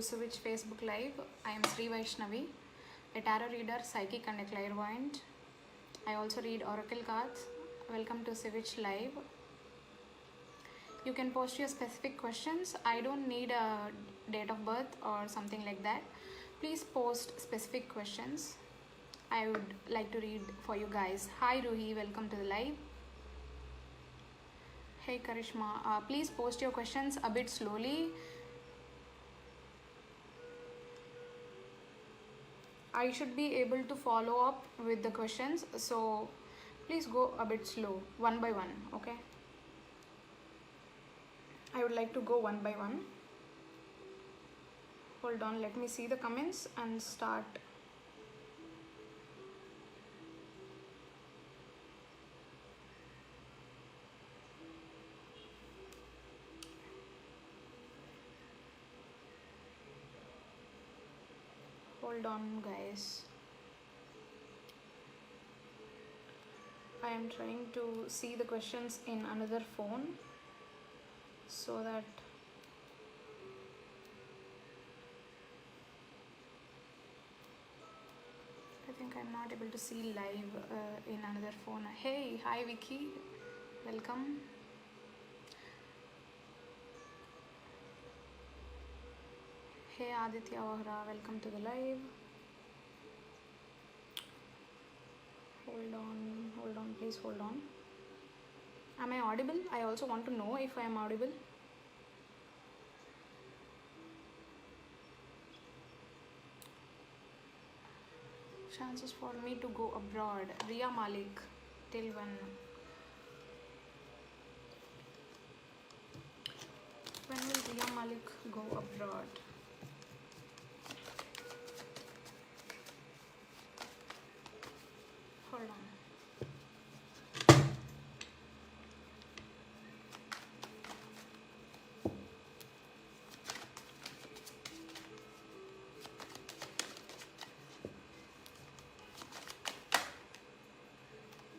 Switch Facebook Live. I am Sri Vaishnavi, a tarot reader, psychic and a clairvoyant. I also read oracle cards. Welcome to Switch Live. You can post your specific questions. I don't need a date of birth or something like that. Please post specific questions. I would like to read for you guys. Hi Ruhi, welcome to the live. Hey Karishma, please post your questions a bit slowly. I should be able to follow up with the questions, so please go a bit slow, one by one, okay? I would like to go one by one. Hold on, let me see the comments and start. Hold on, guys. I am trying to see the questions in another phone so that I think I'm not able to see live in another phone. Hey, hi Vicky, welcome. Hey Aditya Ohra, welcome to the live. Hold on, please hold on. Am I audible? I also want to know if I am audible. Chances for me to go abroad. Ria Malik, till when? When will Ria Malik go abroad? Hold on.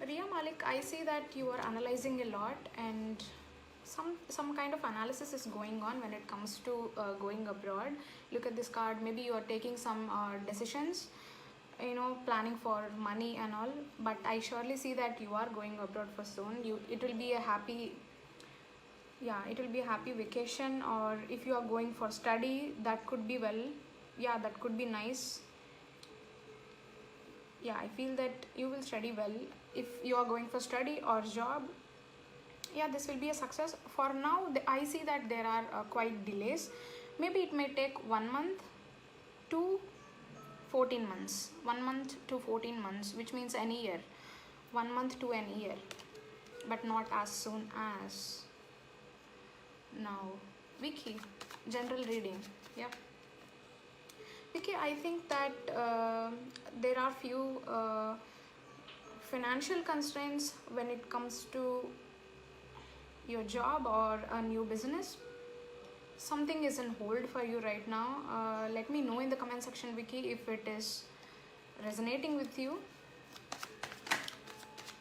Ria Malik, I see that you are analyzing a lot and some kind of analysis is going on when it comes to going abroad. Look at this card. Maybe you are taking some decisions, you know, planning for money and all, but I surely see that you are going abroad for soon. It will be a happy, yeah, it will be a happy vacation, or if you are going for study, that could be well, yeah, that could be nice. Yeah, I feel that you will study well. If you are going for study or job, yeah, this will be a success. For now, I see that there are quite delays. Maybe it may take 1 month to 14 months. 1 month to 14 months, which means an year. 1 month to an year, but not as soon as now. Vicky, general reading. Yep. Vicky, I think that there are few financial constraints when it comes to your job or a new business. Something is in hold for you right now. Let me know in the comment section, Vicky, if it is resonating with you.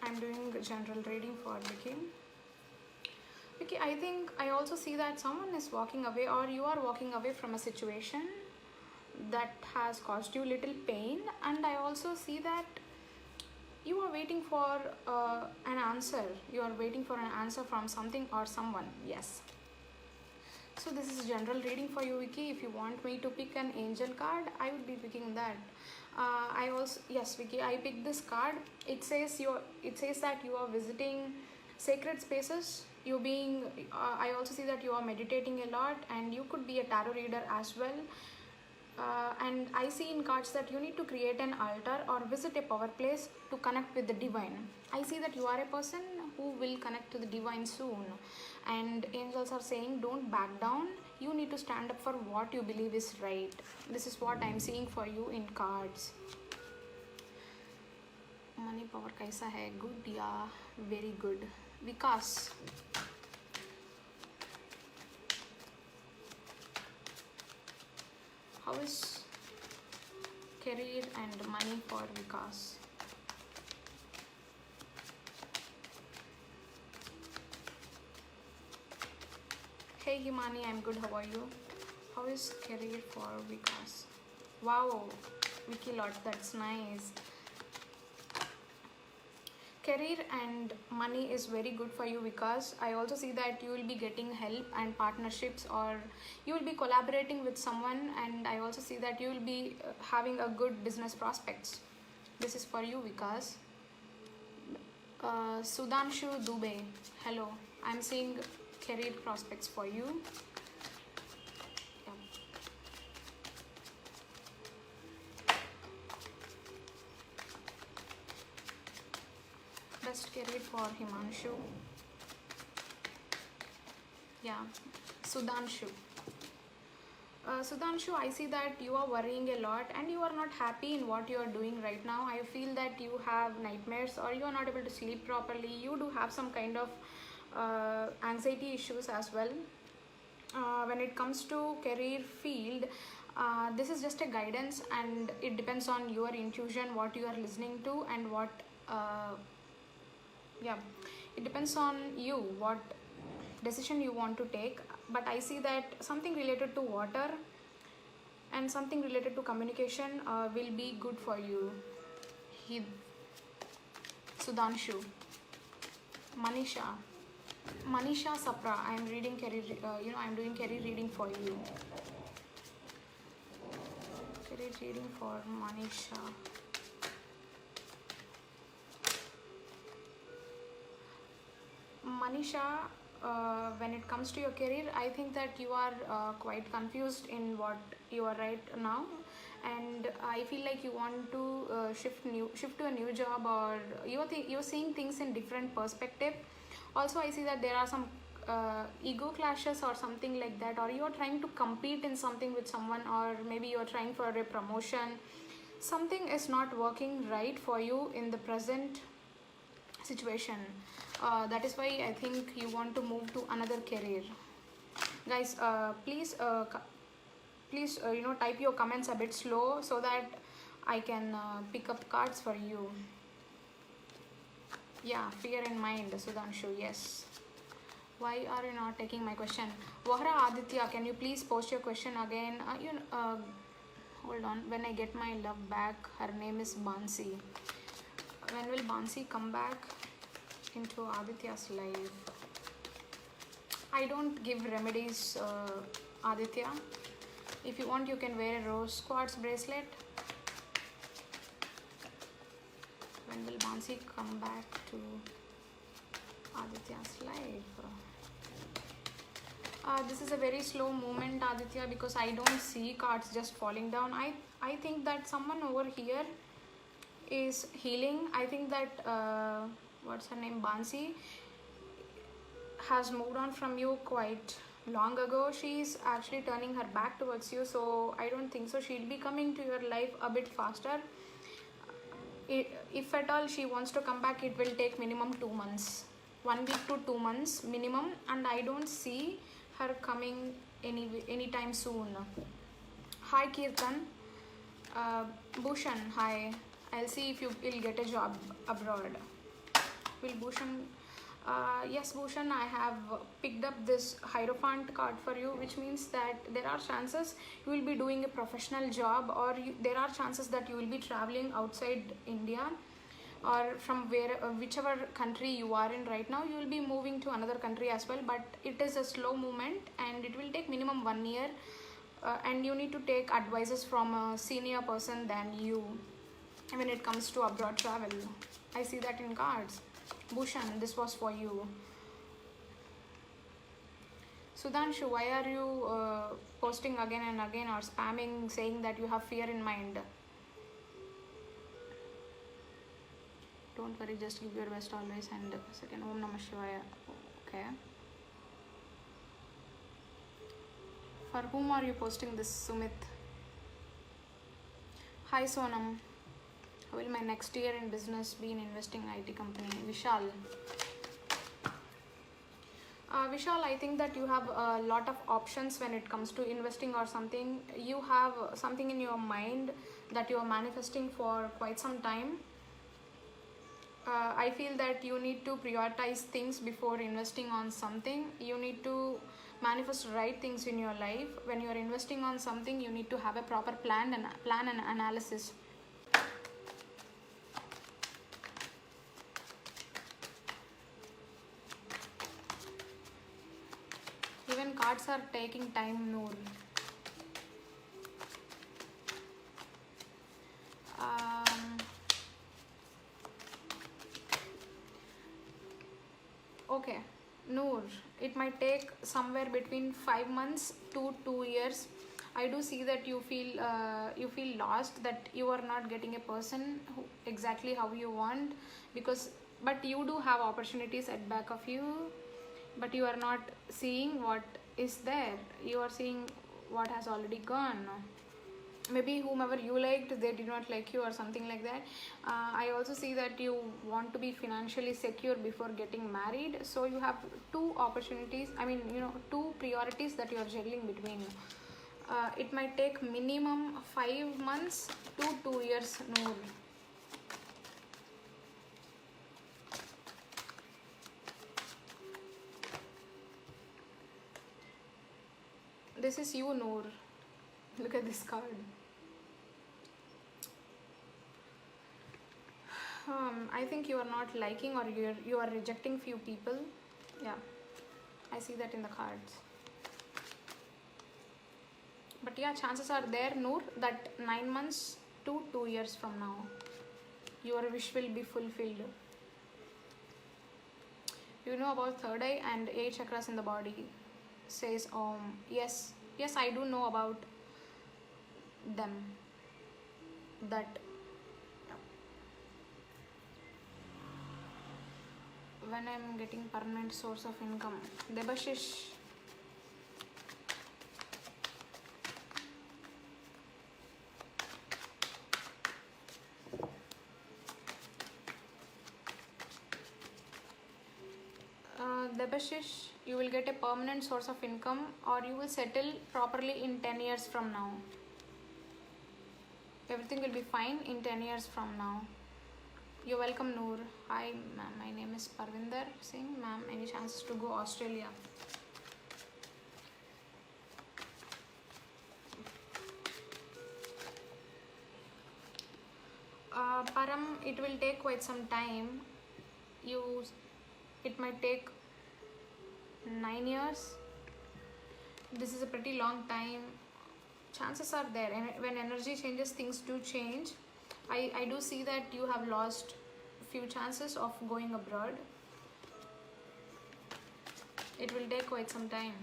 I'm doing general reading for Vicky. Vicky, I think I also see that someone is walking away, or you are walking away from a situation that has caused you little pain, and I also see that you are waiting for an answer. You are waiting for an answer from something or someone. Yes. So this is general reading for you, Vicky. If you want me to pick an angel card, I would be picking that. I also, yes, Vicky, I picked this card. It says that you are visiting sacred spaces. I also see that you are meditating a lot, and you could be a tarot reader as well. And I see in cards that you need to create an altar or visit a power place to connect with the divine. I see that you are a person who will connect to the divine soon, and angels are saying don't back down. You need to stand up for what you believe is right. This is what I'm seeing for you in cards. Money power kaisa hai? Good, yeah, very good. Vikas. How is career and money for Vikas? Hey Himani, I'm good. How are you? How is career for Vikas? Wow, Vicky lot, that's nice. Career and money is very good for you because I also see that you will be getting help and partnerships, or you will be collaborating with someone, and I also see that you will be having a good business prospects. This is for you, Vikas. Sudhanshu Dubey, hello. I'm seeing career prospects for you. Yeah. Best career for Himanshu. Yeah, Sudhanshu. Sudhanshu, I see that you are worrying a lot and you are not happy in what you are doing right now. I feel that you have nightmares or you are not able to sleep properly. You do have some kind of anxiety issues as well. When it comes to career field, this is just a guidance and it depends on your intuition, what you are listening to, and what yeah, it depends on you what decision you want to take. But I see that something related to water and something related to communication will be good for you. Sudhanshu. Manisha Sapra, I am reading career, I am doing career reading for you. Career reading for Manisha. Manisha, when it comes to your career, I think that you are quite confused in what you are right now, and I feel like you want to shift to a new job, or you're seeing things in different perspective. Also, I see that there are some ego clashes or something like that, or you're trying to compete in something with someone, or maybe you're trying for a promotion. Something is not working right for you in the present situation. That is why I think you want to move to another career. Guys, please type your comments a bit slow so that I can pick up cards for you. Yeah, fear in mind, Sudhanshu, yes. Why are you not taking my question? Vahra Aditya, can you please post your question again? Hold on, when I get my love back, her name is Bansi. When will Bansi come back into Aditya's life? I don't give remedies, Aditya. If you want, you can wear a rose quartz bracelet. When will Bansi come back to Aditya's life? This is a very slow movement, Aditya, because I don't see cards just falling down. I think that someone over here is healing. I think that what's her name, Bansi, has moved on from you quite long ago. She's actually turning her back towards you, so I don't think so she'll be coming to your life a bit faster. If at all she wants to come back, it will take minimum 2 months, 1 week to 2 months minimum, and I don't see her coming anytime soon. Hi Kirtan. Bhushan, hi. I'll see if you will get a job abroad. Will Bhushan? Yes, Bhushan, I have picked up this Hierophant card for you, which means that there are chances you will be doing a professional job, or there are chances that you will be traveling outside India, or from whichever country you are in right now, you will be moving to another country as well. But it is a slow movement and it will take minimum 1 year, and you need to take advices from a senior person than you when it comes to abroad travel. I see that in cards. Bhushan, this was for you. Sudhanshu, why are you posting again and again or spamming saying that you have fear in mind? Don't worry, just give your best always. And second, Om Namah Shivaya. Okay. For whom are you posting this, Sumit? Hi Sonam. How will my next year in business be in investing IT company? Vishal. Vishal, I think that you have a lot of options when it comes to investing or something. You have something in your mind that you are manifesting for quite some time. I feel that you need to prioritize things before investing on something. You need to manifest right things in your life. When you are investing on something, you need to have a proper plan and analysis. Even cards are taking time, Noor. Okay, Noor, it might take somewhere between 5 months to 2 years. I do see that you feel lost, that you are not getting a person who exactly how you want, because but you do have opportunities at back of you, but you are not seeing what is there. You are seeing what has already gone. Maybe whomever you liked, they did not like you or something like that. I also see that you want to be financially secure before getting married, so you have two opportunities, I mean, two priorities that you are juggling between. It might take minimum 5 months to 2 years, Noor. This is you, Noor. Look at this card. I think you are not liking, or you are rejecting few people. Yeah, I see that in the cards. But yeah, chances are there, Noor, that 9 months to 2 years from now, your wish will be fulfilled. You know about third eye and 8 chakras in the body, says Om. Yes, I do know about them. That when I'm getting permanent source of income, Debashish. Debashish, you will get a permanent source of income, or you will settle properly in 10 years from now. Everything will be fine in 10 years from now. You're welcome, Noor. Hi, ma'am. My name is Parvinder Singh. Ma'am, any chances to go Australia? Param, it will take quite some time. It might take 9 years. This is a pretty long time. Chances are there, and when energy changes, things do change. I do see that you have lost few chances of going abroad. It will take quite some time.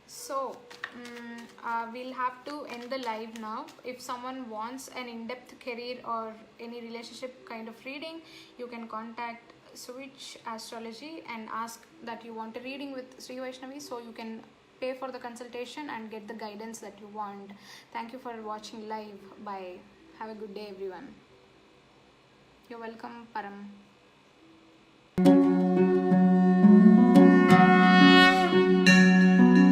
So we'll have to end the live now. If someone wants an in-depth career or any relationship kind of reading, you can contact Switch Astrology and ask that you want a reading with Sri Vaishnavi, so you can pay for the consultation and get the guidance that you want. Thank you for watching live. Bye. Have a good day, everyone. You're welcome, Param.